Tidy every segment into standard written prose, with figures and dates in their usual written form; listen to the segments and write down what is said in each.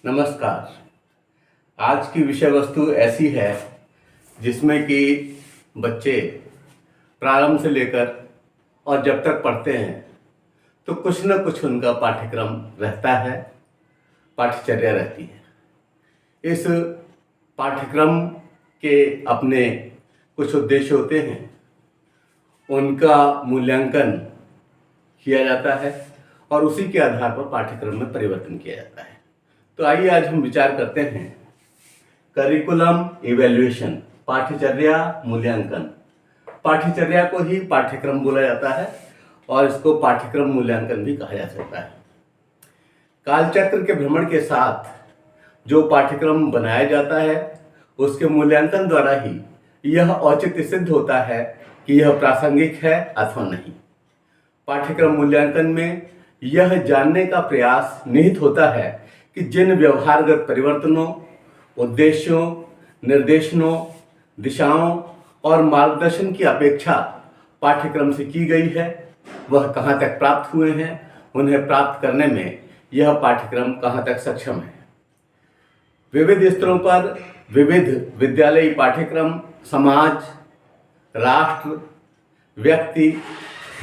नमस्कार। आज की विषय वस्तु ऐसी है जिसमें कि बच्चे प्रारंभ से लेकर और जब तक पढ़ते हैं तो कुछ न कुछ उनका पाठ्यक्रम रहता है, पाठ्यचर्या रहती है। इस पाठ्यक्रम के अपने कुछ उद्देश्य होते हैं, उनका मूल्यांकन किया जाता है और उसी के आधार पर पाठ्यक्रम में परिवर्तन किया जाता है। तो आइए आज हम विचार करते हैं करिकुलम इवैल्यूएशन, पाठ्यचर्या मूल्यांकन। पाठ्यचर्या को ही पाठ्यक्रम बोला जाता है और इसको पाठ्यक्रम मूल्यांकन भी कहा जा सकता है। कालचक्र के भ्रमण के साथ जो पाठ्यक्रम बनाया जाता है उसके मूल्यांकन द्वारा ही यह औचित्य सिद्ध होता है कि यह प्रासंगिक है अथवा नहीं। पाठ्यक्रम मूल्यांकन में यह जानने का प्रयास निहित होता है कि जिन व्यवहारगत परिवर्तनों, उद्देश्यों, निर्देशनों, दिशाओं और मार्गदर्शन की अपेक्षा पाठ्यक्रम से की गई है वह कहाँ तक प्राप्त हुए हैं, उन्हें प्राप्त करने में यह पाठ्यक्रम कहाँ तक सक्षम है। विविध स्तरों पर विविध विद्यालयी पाठ्यक्रम समाज, राष्ट्र, व्यक्ति,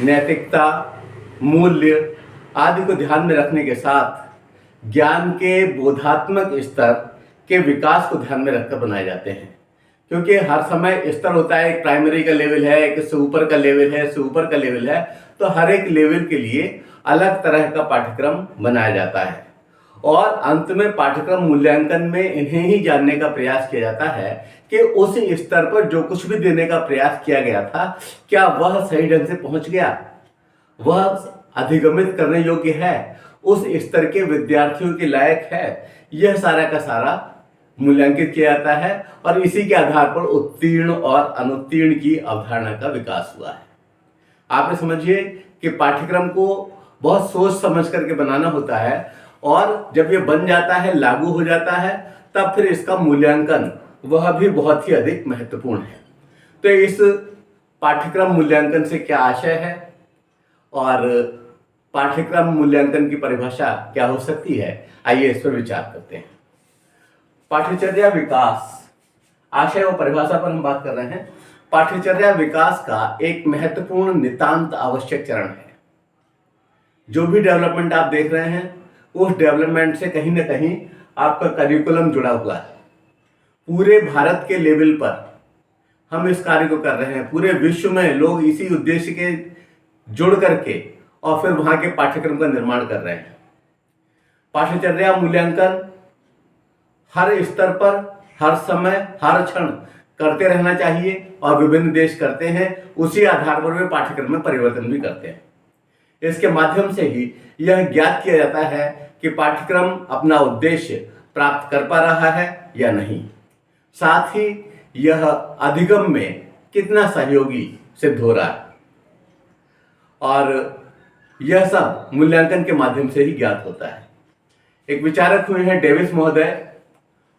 नैतिकता, मूल्य आदि को ध्यान में रखने के साथ ज्ञान के बोधात्मक स्तर के विकास को ध्यान में रखकर बनाए जाते हैं। क्योंकि हर समय स्तर होता है, एक प्राइमरी का लेवल है, एक से ऊपर का लेवल है, से ऊपर का लेवल है, तो हर एक लेवल के लिए अलग तरह का पाठ्यक्रम बनाया जाता है और अंत में पाठ्यक्रम मूल्यांकन में इन्हें ही जानने का प्रयास किया जाता है कि उस स्तर पर जो कुछ भी देने का प्रयास किया गया था क्या वह सही ढंग से पहुंच गया, वह अधिगमित करने योग्य है, उस स्तर के विद्यार्थियों के लायक है। यह सारा का सारा मूल्यांकित किया जाता है और इसी के आधार पर उत्तीर्ण और अनुत्तीर्ण की अवधारणा का विकास हुआ है। आप समझिए कि पाठ्यक्रम को बहुत सोच समझ करके बनाना होता है और जब ये बन जाता है, लागू हो जाता है, तब फिर इसका मूल्यांकन वह भी बहुत ही अधिक महत्वपूर्ण है। तो इस पाठ्यक्रम मूल्यांकन से क्या आशय है और पाठ्यक्रम मूल्यांकन की परिभाषा क्या हो सकती है, आइए इस पर विचार करते हैं। पाठ्यचर्या विकास, आशय और परिभाषा पर हम बात कर रहे हैं। पाठ्यचर्या विकास का एक महत्वपूर्ण नितांत आवश्यक चरण है। जो भी डेवलपमेंट आप देख रहे हैं उस डेवलपमेंट से कहीं ना कहीं आपका करिकुलम जुड़ा हुआ है। पूरे भारत के लेवल पर हम इस कार्य को कर रहे हैं, पूरे विश्व में लोग इसी उद्देश्य के जुड़ करके और फिर वहां के पाठ्यक्रम का निर्माण कर रहे हैं। पाठ्यचर्या मूल्यांकन हर स्तर पर, हर समय, हर क्षण करते रहना चाहिए और विभिन्न देश करते हैं, उसी आधार पर वे पाठ्यक्रम में परिवर्तन भी करते हैं। इसके माध्यम से ही यह ज्ञात किया जाता है कि पाठ्यक्रम अपना उद्देश्य प्राप्त कर पा रहा है या नहीं, साथ ही यह अधिगम में कितना सहयोगी सिद्ध हो रहा है। और यह सब मूल्यांकन के माध्यम से ही ज्ञात होता है। एक विचारक हुए हैं डेविस महोदय,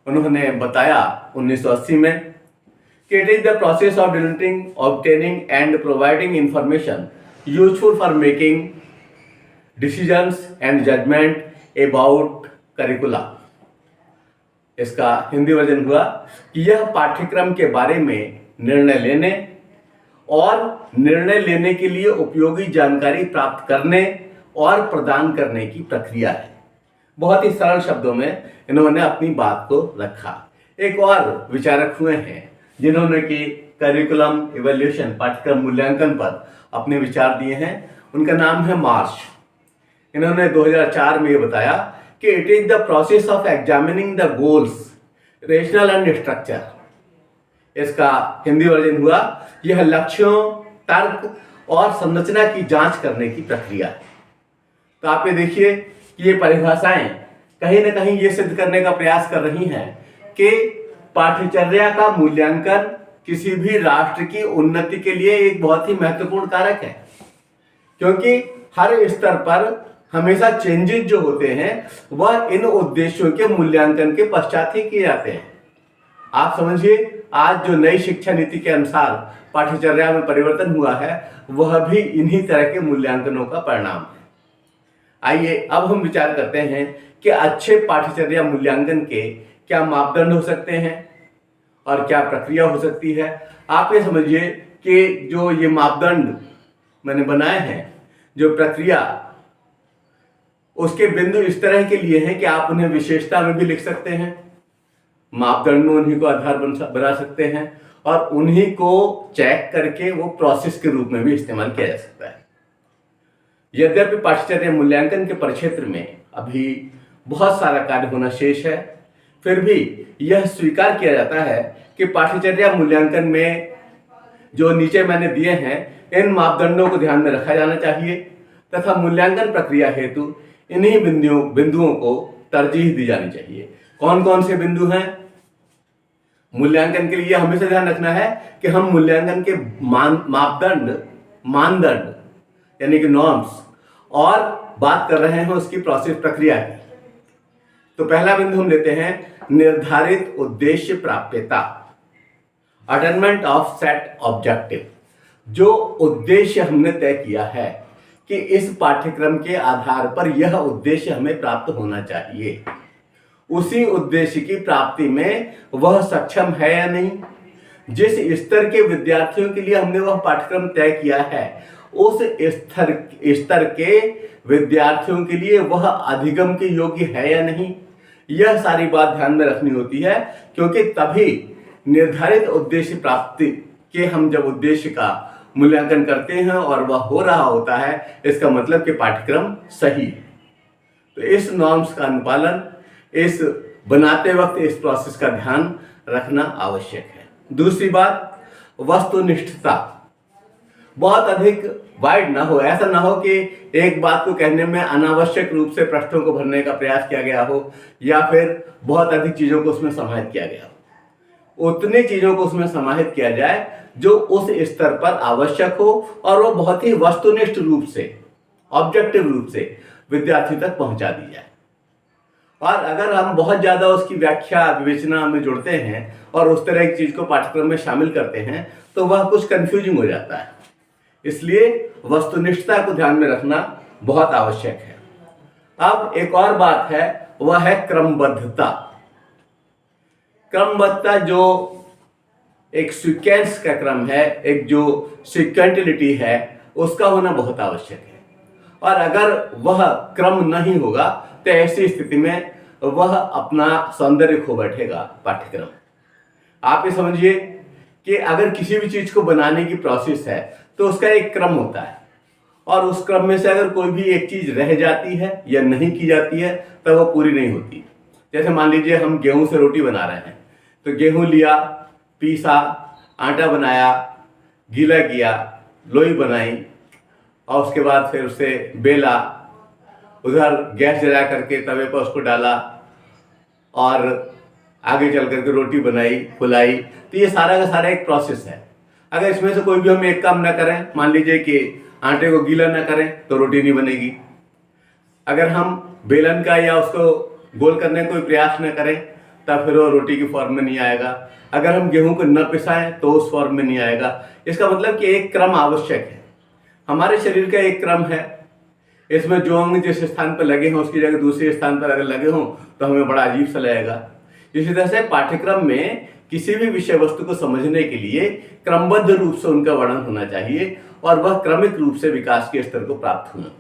उन्होंने बताया 1980 में कि it is the process of delineating, obtaining and providing information useful for making decisions and judgement about curricula. इसका हिंदी वर्जन हुआ कि यह पाठ्यक्रम के बारे में निर्णय लेने और निर्णय लेने के लिए उपयोगी जानकारी प्राप्त करने और प्रदान करने की प्रक्रिया है। बहुत ही सरल शब्दों में इन्होंने अपनी बात को रखा। एक और विचारक हुए हैं जिन्होंने कि करिकुलम इवैल्यूएशन, पाठ्यक्रम मूल्यांकन पर अपने विचार दिए हैं। उनका नाम है मार्श। इन्होंने 2004 में ये बताया कि it is the process of examining the goals, rational and structure. इसका हिंदी वर्जन हुआ यह लक्ष्यों, तर्क और संरचना की जांच करने की प्रक्रिया है। तो आप ये देखिए कि ये परिभाषाएं कहीं ना कहीं ये सिद्ध करने का प्रयास कर रही हैं कि पाठ्यचर्या का मूल्यांकन किसी भी राष्ट्र की उन्नति के लिए एक बहुत ही महत्वपूर्ण कारक है, क्योंकि हर स्तर पर हमेशा चेंजेस जो होते हैं वह इन उद्देश्यों के मूल्यांकन के पश्चात ही किए जाते हैं। आप समझिए आज जो नई शिक्षा नीति के अनुसार पाठ्यचर्या में परिवर्तन हुआ है वह भी इन्हीं तरह के मूल्यांकनों का परिणाम है। आइए अब हम विचार करते हैं कि अच्छे पाठ्यचर्या मूल्यांकन के क्या मापदंड हो सकते हैं और क्या प्रक्रिया हो सकती है। आप ये समझिए कि जो ये मापदंड मैंने बनाए हैं, जो प्रक्रिया, उसके बिंदु इस तरह के लिए हैं कि आप उन्हें विशेषता में भी लिख सकते हैं, मापदंड में उन्हीं को आधार बना सकते हैं और उन्हीं को चेक करके वो प्रोसेस के रूप में भी इस्तेमाल किया जा सकता है। यद्यपि पाठ्यचर्या मूल्यांकन के परिक्षेत्र में अभी बहुत सारा कार्य होना शेष है, फिर भी यह स्वीकार किया जाता है कि पाठ्यचर्या मूल्यांकन में जो नीचे मैंने दिए हैं, इन मापदंडों को ध्यान में रखा जाना चाहिए तथा मूल्यांकन प्रक्रिया हेतु इन्हीं बिंदुओं को तरजीह दी जानी चाहिए। कौन कौन से बिंदु हैं? मूल्यांकन के लिए हमेशा ध्यान रखना है कि हम मूल्यांकन के मानदंड यानी कि नॉर्म्स और बात कर रहे हैं उसकी प्रोसेस, प्रक्रिया की। तो पहला बिंदु हम लेते हैं निर्धारित उद्देश्य प्राप्यता, अटेनमेंट ऑफ सेट ऑब्जेक्टिव। जो उद्देश्य हमने तय किया है कि इस पाठ्यक्रम के आधार पर यह उद्देश्य हमें प्राप्त होना चाहिए, उसी उद्देश्य की प्राप्ति में वह सक्षम है या नहीं। जिस स्तर के विद्यार्थियों के लिए हमने वह पाठ्यक्रम तय किया है, उस स्तर के विद्यार्थियों के लिए वह अधिगम के योग्य है या नहीं, यह सारी बात ध्यान में रखनी होती है। क्योंकि तभी निर्धारित उद्देश्य प्राप्ति के हम जब उद्देश्य का मूल्यांकन करते हैं और वह हो रहा होता है, इसका मतलब कि पाठ्यक्रम सही है। तो इस नॉर्म्स का अनुपालन, इस बनाते वक्त इस प्रोसेस का ध्यान रखना आवश्यक है। दूसरी बात, वस्तुनिष्ठता। बहुत अधिक वाइड ना हो, ऐसा ना हो कि एक बात को कहने में अनावश्यक रूप से पृष्ठों को भरने का प्रयास किया गया हो या फिर बहुत अधिक चीजों को उसमें समाहित किया गया हो। उतनी चीजों को उसमें समाहित किया जाए जो उस स्तर पर आवश्यक हो और वो बहुत ही वस्तुनिष्ठ रूप से, ऑब्जेक्टिव रूप से विद्यार्थी तक पहुंचा दी जाए। और अगर हम बहुत ज्यादा उसकी व्याख्या विवेचना में जुड़ते हैं और उस तरह की चीज को पाठ्यक्रम में शामिल करते हैं तो वह कुछ कंफ्यूजिंग हो जाता है। इसलिए वस्तुनिष्ठता को ध्यान में रखना बहुत आवश्यक है। अब एक और बात है, वह है क्रमबद्धता। क्रमबद्धता जो एक सीक्वेंस का क्रम है, एक जो सिक्वेंटिलिटी है, उसका होना बहुत आवश्यक है। और अगर वह क्रम नहीं होगा तो ऐसी स्थिति में वह अपना सौंदर्य खो बैठेगा पाठ्यक्रम। आप ये समझिए कि अगर किसी भी चीज को बनाने की प्रोसेस है तो उसका एक क्रम होता है और उस क्रम में से अगर कोई भी एक चीज रह जाती है या नहीं की जाती है तो वो पूरी नहीं होती। जैसे मान लीजिए हम गेहूं से रोटी बना रहे हैं, तो गेहूं लिया, पीसा, आटा बनाया, गीला किया, लोई बनाई और उसके बाद फिर उसे बेला, उधर गैस जला करके तवे पर उसको डाला और आगे चल करके रोटी बनाई, फुलाई। तो ये सारा का सारा एक प्रोसेस है। अगर इसमें से कोई भी हम एक काम ना करें, मान लीजिए कि आटे को गीला ना करें, तो रोटी नहीं बनेगी। अगर हम बेलन का या उसको गोल करने का कोई प्रयास न करें तब फिर वो रोटी की फॉर्म में नहीं आएगा। अगर हम गेहूं को न पिसाएं तो उस फॉर्म में नहीं आएगा। इसका मतलब कि एक क्रम आवश्यक है। हमारे शरीर का एक क्रम है, इसमें जो अंग जिस स्थान पर लगे हों उसकी जगह दूसरे स्थान पर अगर लगे हों तो हमें बड़ा अजीब सा लगेगा। इसी तरह से पाठ्यक्रम में किसी भी विषय वस्तु को समझने के लिए क्रमबद्ध रूप से उनका वर्णन होना चाहिए और वह क्रमिक रूप से विकास के स्तर को प्राप्त होना।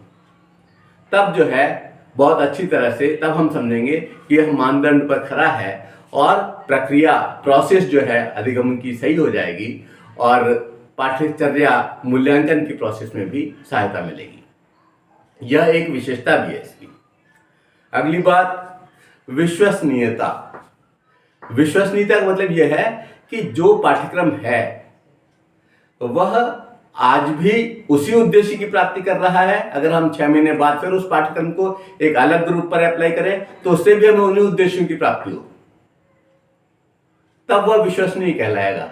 तब जो है बहुत अच्छी तरह से तब हम समझेंगे कि यह मानदंड पर खरा है और प्रक्रिया, प्रोसेस जो है अधिगमन की सही हो जाएगी और पाठ्यचर्या मूल्यांकन की प्रोसेस में भी सहायता मिलेगी। यह एक विशेषता भी है इसकी। अगली बात, विश्वसनीयता। विश्वसनीयता का मतलब यह है कि जो पाठ्यक्रम है वह आज भी उसी उद्देश्य की प्राप्ति कर रहा है। अगर हम 6 महीने बाद फिर उस पाठ्यक्रम को एक अलग ग्रुप पर अप्लाई करें तो उससे भी हमें उन्हीं उद्देश्यों की प्राप्ति हो, तब वह विश्वसनीय कहलाएगा।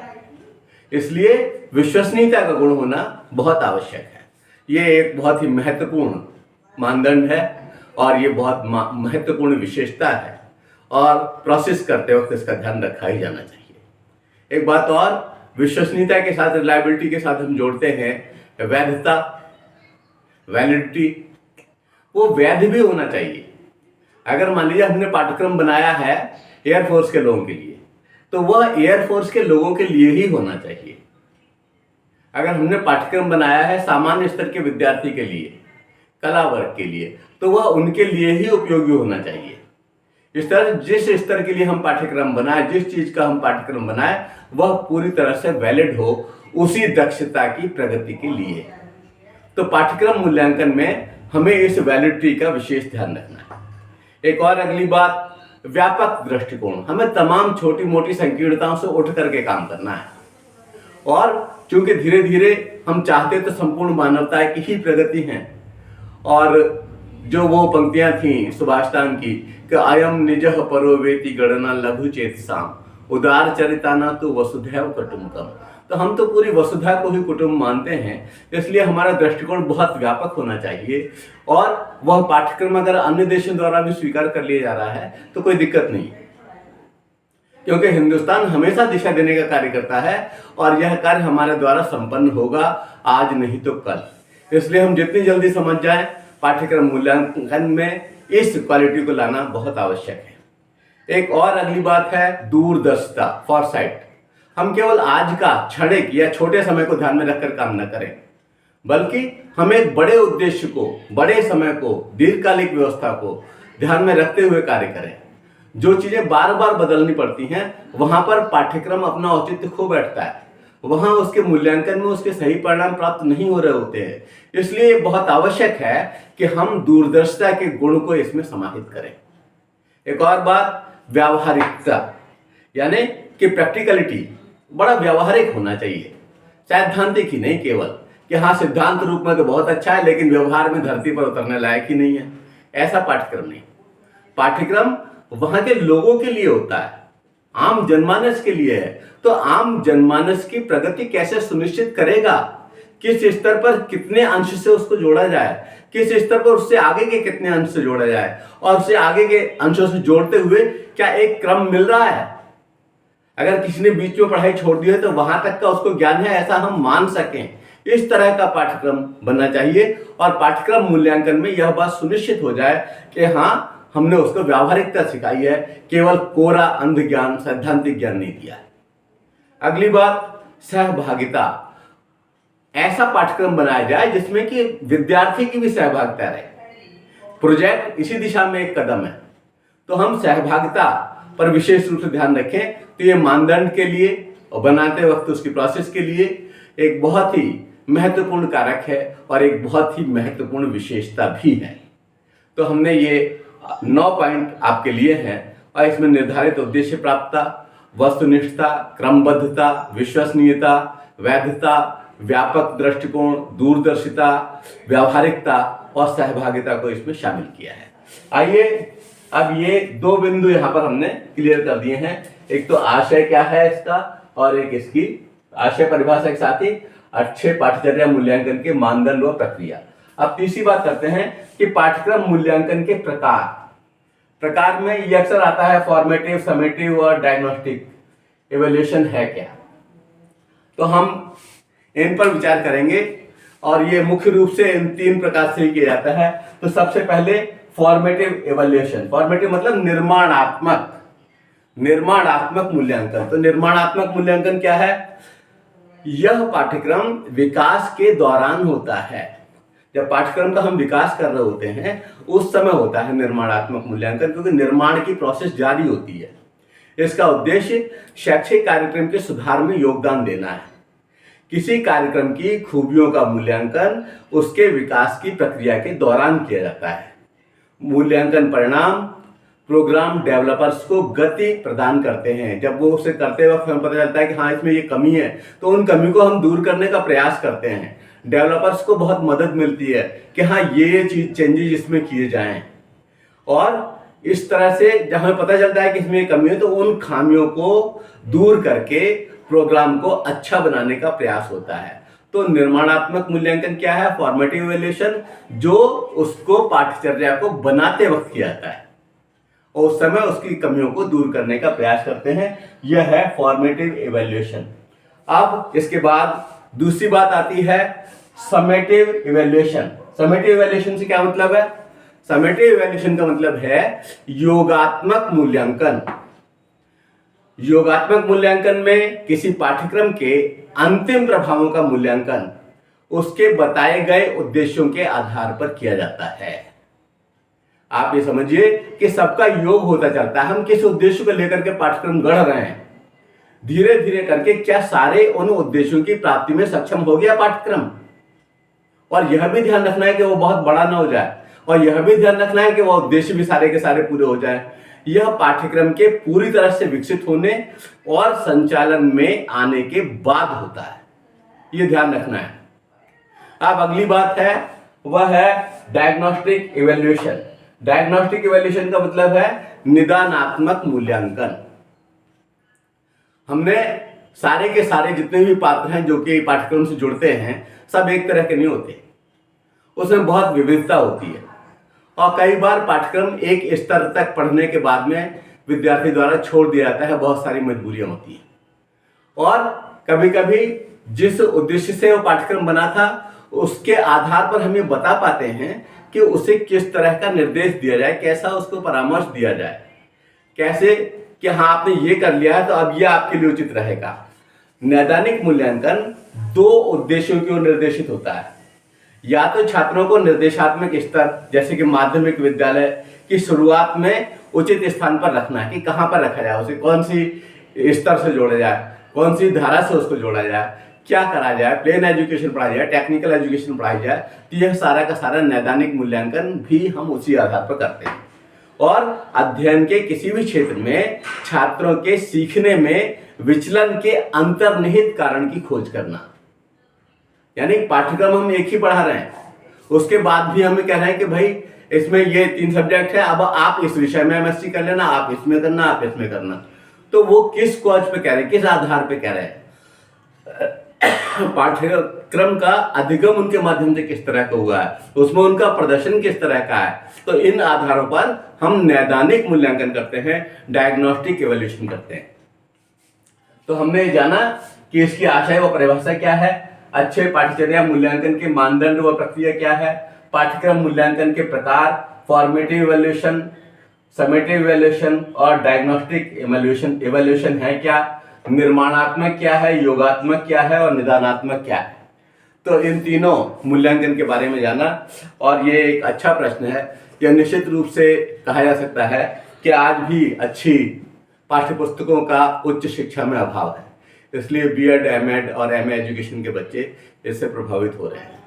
इसलिए विश्वसनीयता का गुण होना बहुत आवश्यक है। ये एक बहुत ही महत्वपूर्ण मानदंड है और ये बहुत महत्वपूर्ण विशेषता है और प्रोसेस करते वक्त इसका ध्यान रखा ही जाना चाहिए। एक बात और, विश्वसनीयता के साथ रिलायबिलिटी के साथ हम जोड़ते हैं वैधता, वैलिडिटी। वो वैध भी होना चाहिए। अगर मान लीजिए हमने पाठ्यक्रम बनाया है एयरफोर्स के लोगों के लिए, तो वह एयरफोर्स के लोगों के लिए ही होना चाहिए। अगर हमने पाठ्यक्रम बनाया है सामान्य स्तर के विद्यार्थी के लिए, कला वर्ग के लिए, तो वह उनके लिए ही उपयोगी होना चाहिए। इस तरह जिस स्तर के लिए हम पाठ्यक्रम बनाए, जिस चीज का हम पाठ्यक्रम बनाए, वह पूरी तरह से वैलिड हो उसी दक्षता की प्रगति के लिए। तो पाठ्यक्रम मूल्यांकन में हमें इस वैलिडिटी का विशेष ध्यान रखना है। एक और अगली बात, व्यापक दृष्टिकोण। हमें तमाम छोटी मोटी संकीर्णताओं से उठ करके काम करना है, और चूंकि धीरे धीरे हम चाहते तो संपूर्ण मानवता की ही प्रगति है। और जो वो पंक्तियां थी सुभाषतान की कि अयम निजः परो वेति गणना लघु चेतसाम उदार चरिताना तो वसुधैव कुटुम्बकम। तो हम तो पूरी वसुधा को ही कुटुंब मानते हैं, इसलिए हमारा दृष्टिकोण बहुत व्यापक होना चाहिए। और वह पाठ्यक्रम अगर अन्य देशों द्वारा भी स्वीकार कर लिया जा रहा है तो कोई दिक्कत नहीं, क्योंकि हिंदुस्तान हमेशा दिशा देने का कार्य करता है और यह कार्य हमारे द्वारा संपन्न होगा, आज नहीं तो कल। इसलिए हम जितनी जल्दी समझ जाएं, पाठ्यक्रम मूल्यांकन में इस क्वालिटी को लाना बहुत आवश्यक है। एक और अगली बात है दूरदर्शिता, फॉरसाइट। हम केवल आज का क्षणिक या छोटे समय को ध्यान में रखकर काम न करें, बल्कि हम एक बड़े उद्देश्य को, बड़े समय को, दीर्घकालिक व्यवस्था को ध्यान में रखते हुए कार्य करें। जो चीजें बार बार बदलनी पड़ती हैं, वहां पर पाठ्यक्रम अपना औचित्य खो बैठता है, वहां उसके मूल्यांकन में उसके सही परिणाम प्राप्त नहीं हो रहे होते हैं। इसलिए बहुत आवश्यक है कि हम दूरदर्शिता के गुण को इसमें समाहित करें। एक और बात, व्यावहारिकता, यानी कि प्रैक्टिकलिटी। बड़ा व्यावहारिक होना चाहिए, सैद्धांतिक ही नहीं केवल कि हाँ सिद्धांत रूप में तो बहुत अच्छा है लेकिन व्यवहार में धरती पर उतरने लायक ही नहीं है, ऐसा पाठ्यक्रम नहीं। पाठ्यक्रम वहां के लोगों के लिए होता है, आम जनमानस के लिए है। तो आम जनमानस की प्रगति कैसे सुनिश्चित करेगा, किस स्तर पर कितने अंश से उसको जोड़ा जाए, किस स्तर पर उससे आगे के कितने अंश से जोड़ा जाए, और उससे आगे के अंशों से जोड़ते हुए क्या एक क्रम मिल रहा है। अगर किसी ने बीच में पढ़ाई छोड़ दी है तो वहां तक का उसको ज्ञान है, ऐसा हम मान सकें, इस तरह का पाठ्यक्रम बनना चाहिए। और पाठ्यक्रम मूल्यांकन में यह बात सुनिश्चित हो जाए कि हाँ हमने उसको व्यावहारिकता सिखाई है, केवल कोरा अंध ज्ञान, सैद्धांतिक ज्ञान नहीं दिया है। अगली बात, सहभागिता। ऐसा पाठ्यक्रम बनाया जाए जिसमें कि विद्यार्थी की भी सहभागिता रहे। प्रोजेक्ट इसी दिशा में एक कदम है, तो हम सहभागिता पर विशेष रूप से ध्यान रखें। तो ये मानदंड के लिए और बनाते वक्त उसकी प्रोसेस के लिए एक बहुत ही महत्वपूर्ण कारक है और एक बहुत ही महत्वपूर्ण विशेषता भी है। तो हमने ये 9 पॉइंट आपके लिए हैं, और इसमें निर्धारित उद्देश्य प्राप्तता, वस्तुनिष्ठता, क्रमबद्धता, विश्वसनीयता, वैधता, व्यापक दृष्टिकोण, दूरदर्शिता, व्यावहारिकता और सहभागिता को इसमें शामिल किया है। आइए अब ये 2 बिंदु यहाँ पर हमने क्लियर कर दिए हैं। एक तो आशय क्या है इसका, और एक इसकी आशय परिभाषा के साथ ही अच्छे पाठ्यचर्या मूल्यांकन के मानदंड व प्रक्रिया। अब तीसरी बात करते हैं कि पाठ्यक्रम मूल्यांकन के प्रकार में ये अक्सर आता है फॉर्मेटिव, समेटिव और डायग्नोस्टिक इवैल्यूएशन है क्या। तो हम इन पर विचार करेंगे, और ये मुख्य रूप से इन 3 प्रकार से किया जाता है। तो सबसे पहले फॉर्मेटिव इवैल्यूएशन। फॉर्मेटिव मतलब निर्माणात्मक मूल्यांकन। तो निर्माणात्मक मूल्यांकन क्या है? यह पाठ्यक्रम विकास के दौरान होता है। जब पाठ्यक्रम का हम विकास कर रहे होते हैं उस समय होता है निर्माणात्मक मूल्यांकन, क्योंकि निर्माण की प्रोसेस जारी होती है। इसका उद्देश्य शैक्षिक कार्यक्रम के सुधार में योगदान देना है। किसी कार्यक्रम की खूबियों का मूल्यांकन उसके विकास की प्रक्रिया के दौरान किया जाता है। मूल्यांकन परिणाम प्रोग्राम डेवलपर्स को गति प्रदान करते हैं। जब वो उसे करते वक्त हमें पता चलता है कि हाँ इसमें ये कमी है, तो उन कमी को हम दूर करने का प्रयास करते हैं। डेवलपर्स को बहुत मदद मिलती है कि हाँ ये चीज चेंजेस इसमें किए जाएं, और इस तरह से जब हमें पता चलता है कि इसमें कमी है तो उन खामियों को दूर करके प्रोग्राम को अच्छा बनाने का प्रयास होता है। तो निर्माणात्मक मूल्यांकन क्या है? फॉर्मेटिव इवैल्यूएशन, जो उसको पाठ्यचर्या को बनाते वक्त किया जाता है और उस समय उसकी कमियों को दूर करने का प्रयास करते हैं। यह है फॉर्मेटिव इवैल्यूएशन। अब इसके बाद दूसरी बात आती है समेटिव इवैल्यूएशन। समेटिव इवैल्यूएशन से क्या मतलब है? समेटिव इवैल्यूएशन का मतलब है योगात्मक मूल्यांकन। योगात्मक मूल्यांकन में किसी पाठ्यक्रम के अंतिम प्रभावों का मूल्यांकन उसके बताए गए उद्देश्यों के आधार पर किया जाता है। आप ये समझिए कि सबका योग होता चलता है। हम किस उद्देश्य को लेकर के पाठ्यक्रम गढ़ रहे हैं, धीरे धीरे करके क्या सारे उन उद्देश्यों की प्राप्ति में सक्षम हो गया पाठ्यक्रम। और यह भी ध्यान रखना है कि वो बहुत बड़ा ना हो जाए, और यह भी ध्यान रखना है कि वो उद्देश्य भी सारे के सारे पूरे हो जाए। यह पाठ्यक्रम के पूरी तरह से विकसित होने और संचालन में आने के बाद होता है, यह ध्यान रखना है। अब अगली बात है वह है डायग्नोस्टिक इवैल्यूएशन। डायग्नोस्टिक इवैल्यूएशन का मतलब है निदानात्मक मूल्यांकन। हमने सारे के सारे जितने भी पात्र हैं जो कि पाठ्यक्रम से जुड़ते हैं, सब एक तरह के नहीं होते, उसमें बहुत विविधता होती है। और कई बार पाठ्यक्रम एक स्तर तक पढ़ने के बाद में विद्यार्थी द्वारा छोड़ दिया जाता है, बहुत सारी मजबूरियां होती हैं। और कभी कभी जिस उद्देश्य से वो पाठ्यक्रम बना था उसके आधार पर हम ये बता पाते हैं कि उसे किस तरह का निर्देश दिया जाए, कैसा उसको परामर्श दिया जाए, कैसे कि हाँ आपने ये कर लिया है तो अब ये आपके लिए उचित रहेगा। नैदानिक मूल्यांकन दो उद्देश्यों की ओर निर्देशित होता है। या तो छात्रों को निर्देशात्मक स्तर जैसे कि माध्यमिक विद्यालय की शुरुआत में उचित स्थान पर रखना है कि कहाँ पर रखा जाए, उसे कौन सी स्तर से जोड़ा जाए, कौन सी धारा से उसको जोड़ा जाए, क्या करा जाए, प्लेन एजुकेशन पढ़ाई जाए, टेक्निकल एजुकेशन पढ़ाई जाए। तो यह सारा का सारा नैदानिक मूल्यांकन भी हम उसी आधार पर करते हैं। और अध्ययन के किसी भी क्षेत्र में छात्रों के सीखने में विचलन के अंतर्निहित कारण की खोज करना, यानी पाठ्यक्रम हम एक ही पढ़ा रहे हैं, उसके बाद भी हमें कह रहे हैं कि भाई इसमें ये 3 सब्जेक्ट है, अब आप इस विषय में एमएससी कर लेना, आप इसमें करना, आप इसमें करना। तो वो किस कॉज पे कह रहे हैं, किस आधार पे कह रहे हैं, पाठ्यक्रम का अधिगम उनके माध्यम से किस तरह का हुआ है, उसमें उनका प्रदर्शन किस तरह का है। तो इन आधारों पर हम नैदानिक मूल्यांकन करते हैं, डायग्नोस्टिक इवैल्यूएशन करते हैं। तो हमने जाना कि इसकी आशय व परिभाषा क्या है, अच्छे पाठ्यचर्या मूल्यांकन के मानदंड व प्रक्रिया क्या है, पाठ्यक्रम मूल्यांकन के प्रकार, फॉर्मेटिव इवैल्यूएशन, समेटिव इवैल्यूएशन और डायग्नोस्टिक इवैल्यूएशन है क्या, निर्माणात्मक क्या है, योगात्मक क्या है और निदानात्मक क्या है। तो इन तीनों मूल्यांकन के बारे में जाना। और ये एक अच्छा प्रश्न है। यह निश्चित रूप से कहा जा सकता है कि आज भी अच्छी पाठ्यपुस्तकों का उच्च शिक्षा में अभाव है, इसलिए बीएड, एमएड और एमए एजुकेशन के बच्चे इससे प्रभावित हो रहे हैं।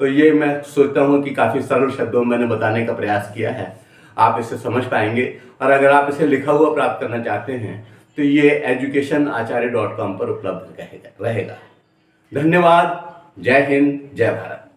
तो ये मैं सोचता हूँ कि काफ़ी सरल शब्दों में मैंने बताने का प्रयास किया है, आप इसे समझ पाएंगे। और अगर आप इसे लिखा हुआ प्राप्त करना चाहते हैं तो ये educationacharya.com पर उपलब्ध रहेगा। धन्यवाद। जय हिंद, जय भारत।